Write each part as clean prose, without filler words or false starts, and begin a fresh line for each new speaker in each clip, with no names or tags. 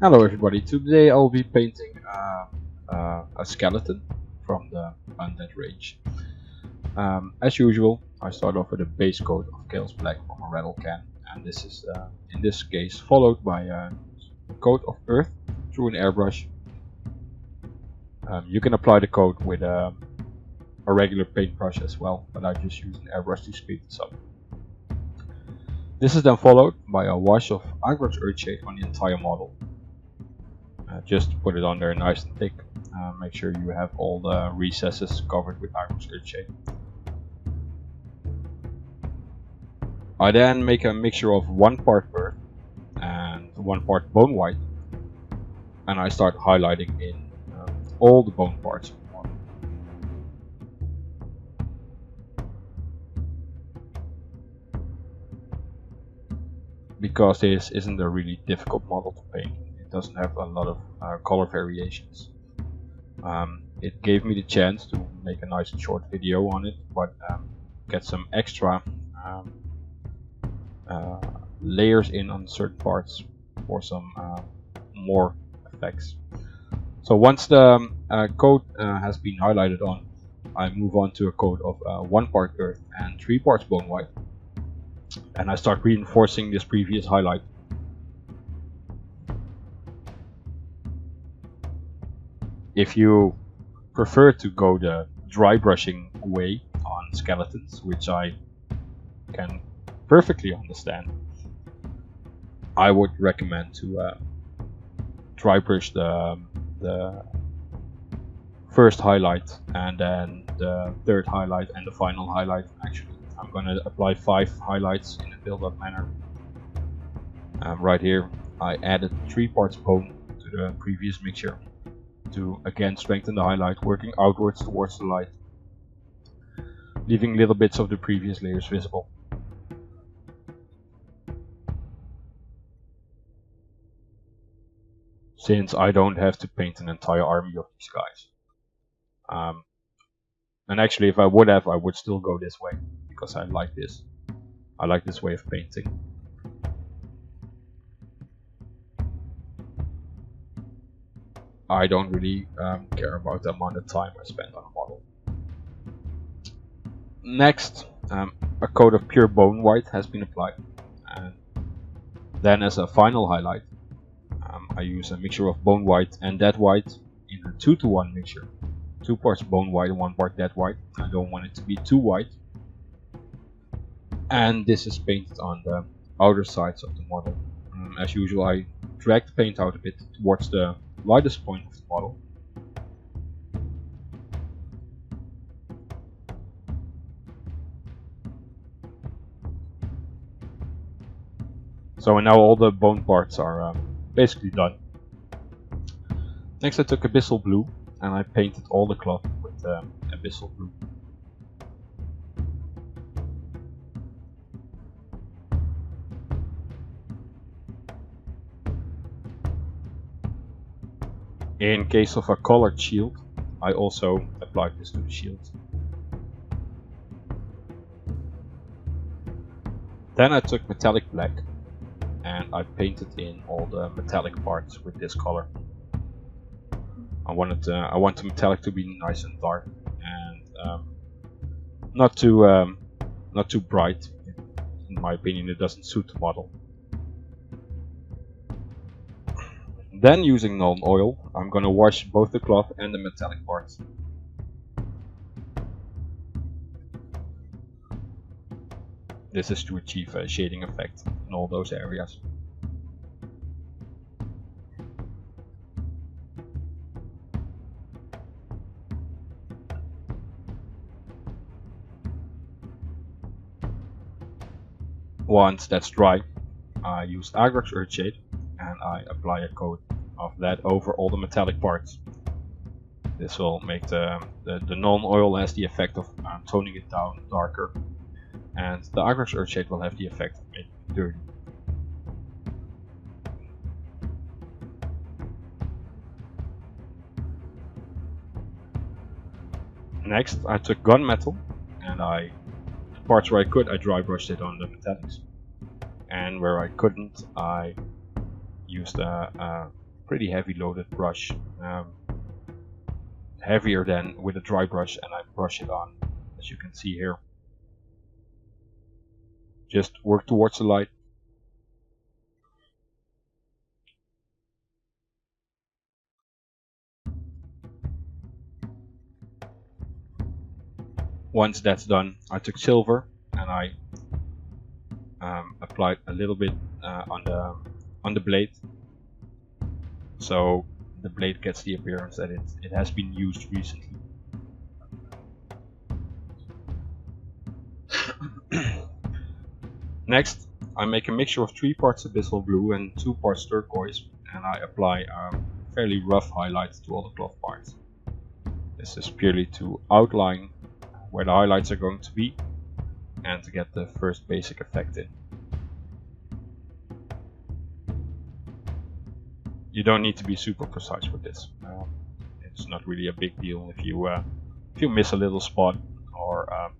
Hello everybody, today I'll be painting a skeleton from the Undead range. As usual, I start off with a base coat of Chaos Black from a rattle can, and this is in this case followed by a coat of earth through an airbrush. You can apply the coat with a regular paintbrush as well, but I just use an airbrush to speed this up. This is then followed by a wash of Airbrush Earthshade on the entire model. Just to put it on there nice and thick. Make sure you have all the recesses covered with Airbrush Earthshade. I then make a mixture of 1 part earth and 1 part bone white, and I start highlighting in all the bone parts of the model. Because this isn't a really difficult model to paint, it doesn't have a lot of color variations. It gave me the chance to make a nice and short video on it, but get some extra layers in on certain parts for some more effects. So once the coat has been highlighted on, I move on to a coat of 1 part earth and 3 parts bone white, and I start reinforcing this previous highlight. If you prefer to go the dry brushing way on skeletons, which I can perfectly understand, I would recommend to dry brush the first highlight and then the third highlight and the final highlight. Actually, I'm going to apply 5 highlights in a build-up manner. Right here I added 3 parts bone to the previous mixture to again strengthen the highlight, working outwards towards the light, leaving little bits of the previous layers visible. Since I don't have to paint an entire army of these guys. And actually, if I would have, I would still go this way, because I like this. I like this way of painting. I don't really care about the amount of time I spend on a model. Next, a coat of pure bone white has been applied. And then as a final highlight, I use a mixture of bone white and dead white in a 2-to-1 mixture. 2 parts bone white and 1 part dead white. I don't want it to be too white. And this is painted on the outer sides of the model. As usual, I drag the paint out a bit towards the lightest point of the model. So now all the bone parts are basically done. Next, I took abyssal blue and I painted all the cloth with abyssal blue. In case of a colored shield, I also applied this to the shield. Then I took metallic black and I painted in all the metallic parts with this color. I want the metallic to be nice and dark and not too bright. In my opinion, it doesn't suit the model. Then, using Nuln oil, I'm gonna wash both the cloth and the metallic parts. This is to achieve a shading effect in all those areas. Once that's dry, I use Airbrush Earthshade and I apply a coat of that over all the metallic parts. This will make the Nuln oil has the effect of toning it down darker, and the Airbrush Earthshade will have the effect of making it dirty. Next, I took gunmetal and the parts where I could, I dry brushed it on the metallics, and where I couldn't, I used a pretty heavy loaded brush, heavier than with a dry brush, and I brush it on, as you can see here. Just work towards the light. Once that's done, I took silver and I applied a little bit on the blade, so the blade gets the appearance that it has been used recently. Next, I make a mixture of 3 parts abyssal blue and 2 parts turquoise, and I apply a fairly rough highlight to all the cloth parts. This is purely to outline where the highlights are going to be and to get the first basic effect in. You don't need to be super precise with this. It's not really a big deal if you miss a little spot or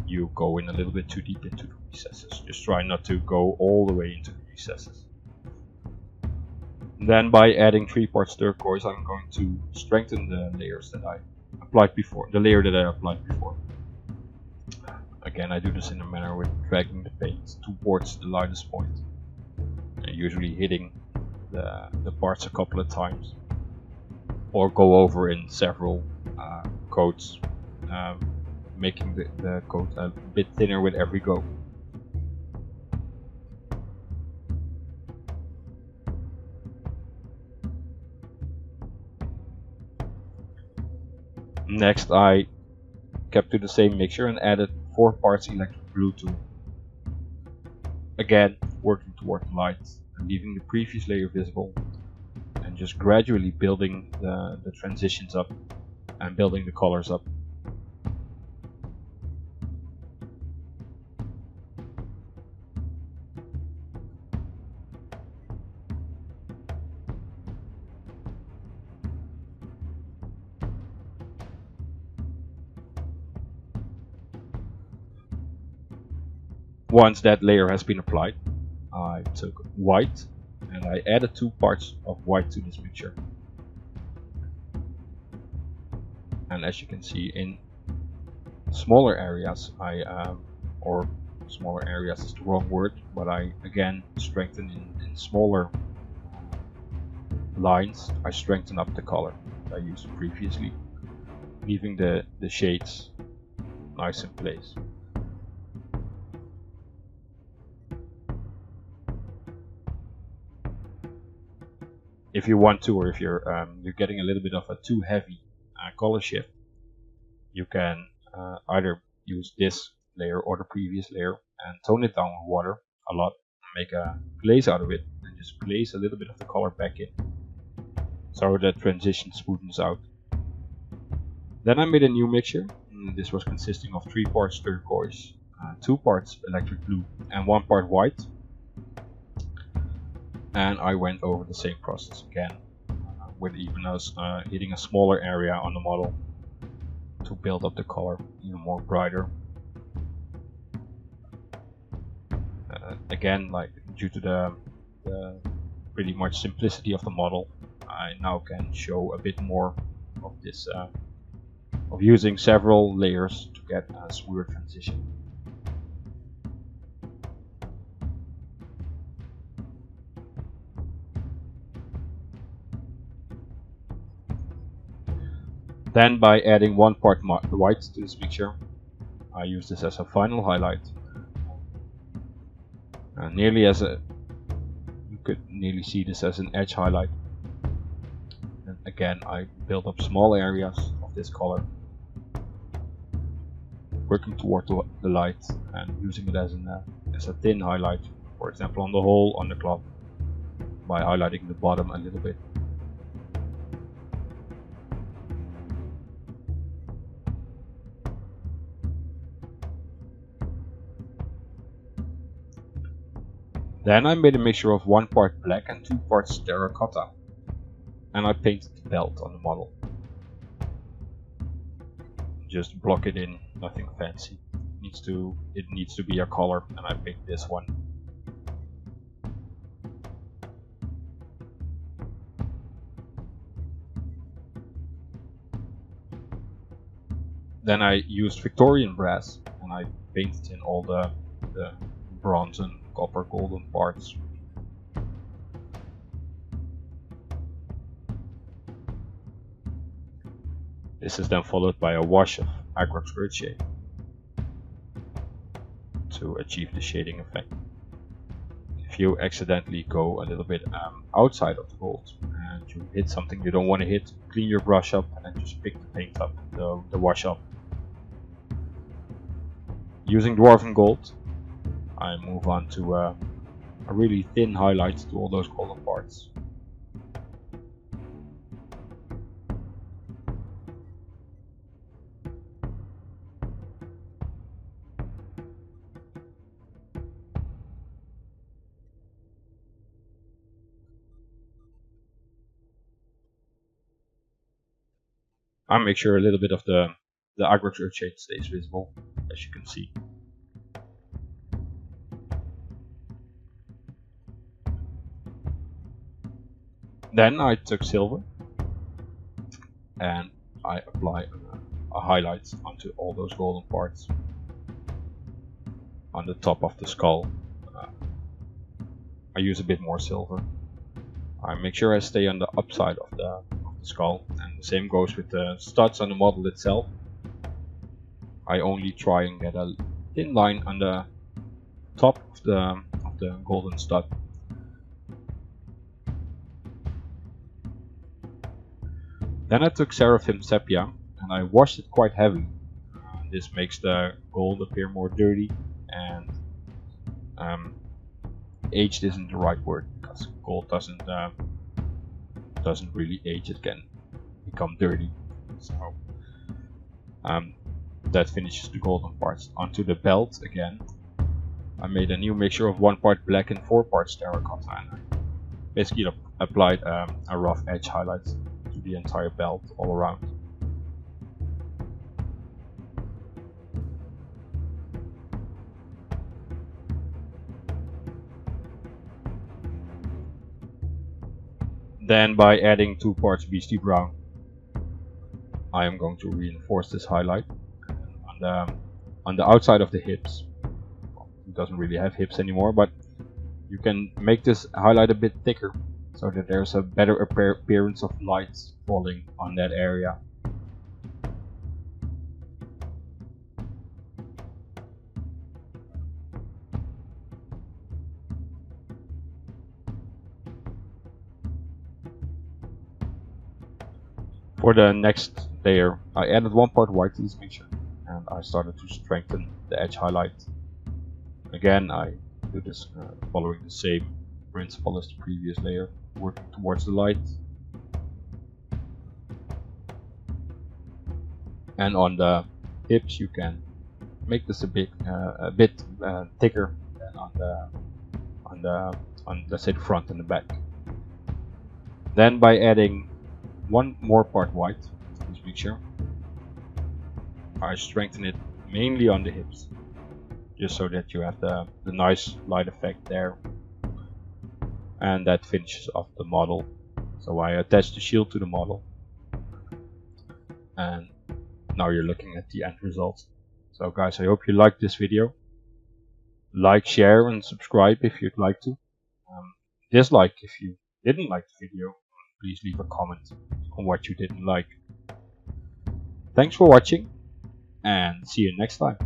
you go in a little bit too deep into the recesses. Just try not to go all the way into the recesses. Then by adding 3 parts turquoise, I'm going to strengthen the layers that I applied before, the layer that I applied before. Again, I do this in a manner with dragging the paint towards the lightest point, and usually hitting the parts a couple of times, or go over in several coats, making the coat a bit thinner with every go. Next, I kept to the same mixture and added 4 parts electric blue to it. Again, working toward the light and leaving the previous layer visible, and just gradually building the transitions up and building the colors up. Once that layer has been applied, I took white and I added 2 parts of white to this mixture. And as you can see, in smaller areas, or smaller areas is the wrong word, but I again strengthen in smaller lines. I strengthen up the color that I used previously, leaving the shades nice in place. If you want to, or if you're getting a little bit of a too heavy color shift, you can either use this layer or the previous layer and tone it down with water a lot, make a glaze out of it, and just glaze a little bit of the color back in, so the transition smoothens out. Then I made a new mixture. This was consisting of 3 parts turquoise, 2 parts electric blue, and 1 part white. And I went over the same process again, with even hitting a smaller area on the model to build up the color even more brighter. Again, like due to the pretty much simplicity of the model, I now can show a bit more of this, of using several layers to get a smoother transition. Then by adding 1 part white to this mixture, I use this as a final highlight. You could nearly see this as an edge highlight. And again, I build up small areas of this color, working toward the light and using it as a thin highlight, for example on the hole on the cloth, by highlighting the bottom a little bit. Then I made a mixture of 1 part black and 2 parts terracotta, and I painted the belt on the model. Just block it in, nothing fancy. It needs to be a color, and I picked this one. Then I used Victorian brass and I painted in all the bronze and copper golden parts. This is then followed by a wash of Airbrush earthshade to achieve the shading effect. If you accidentally go a little bit outside of the gold and you hit something you don't want to hit, clean your brush up and then just pick the paint up, the wash up. Using dwarven gold, I move on to a really thin highlight to all those golden parts. I make sure a little bit of the Airbrush earthshade stays visible, as you can see. Then I took silver and I apply a highlight onto all those golden parts on the top of the skull. I use a bit more silver. I make sure I stay on the upside of the skull, and the same goes with the studs on the model itself. I only try and get a thin line on the top of the golden stud. Then I took Seraphim Sepia and I washed it quite heavily. This makes the gold appear more dirty, and aged isn't the right word because gold doesn't really age, it can become dirty. So that finishes the golden parts. Onto the belt again, I made a new mixture of 1 part black and 4 parts terracotta, and I basically applied a rough edge highlight to the entire belt all around. Then by adding 2 parts Beastie Brown, I am going to reinforce this highlight on the outside of the hips. Well, it doesn't really have hips anymore, but you can make this highlight a bit thicker so that there's a better appearance of light falling on that area. For the next layer, I added 1 part white to this mixture and I started to strengthen the edge highlight. Again, I do this following the same principle as the previous layer, working towards the light. And on the hips you can make this a bit thicker than on let's say the front and the back. Then by adding 1 more part white to this mixture, I strengthen it mainly on the hips, just so that you have the nice light effect there. And that finishes off the model. So I attach the shield to the model, and now you're looking at the end result. So guys, I hope you liked this video. Like, share and subscribe if you'd like to. Dislike if you didn't like the video. Please leave a comment on what you didn't like. Thanks for watching and see you next time.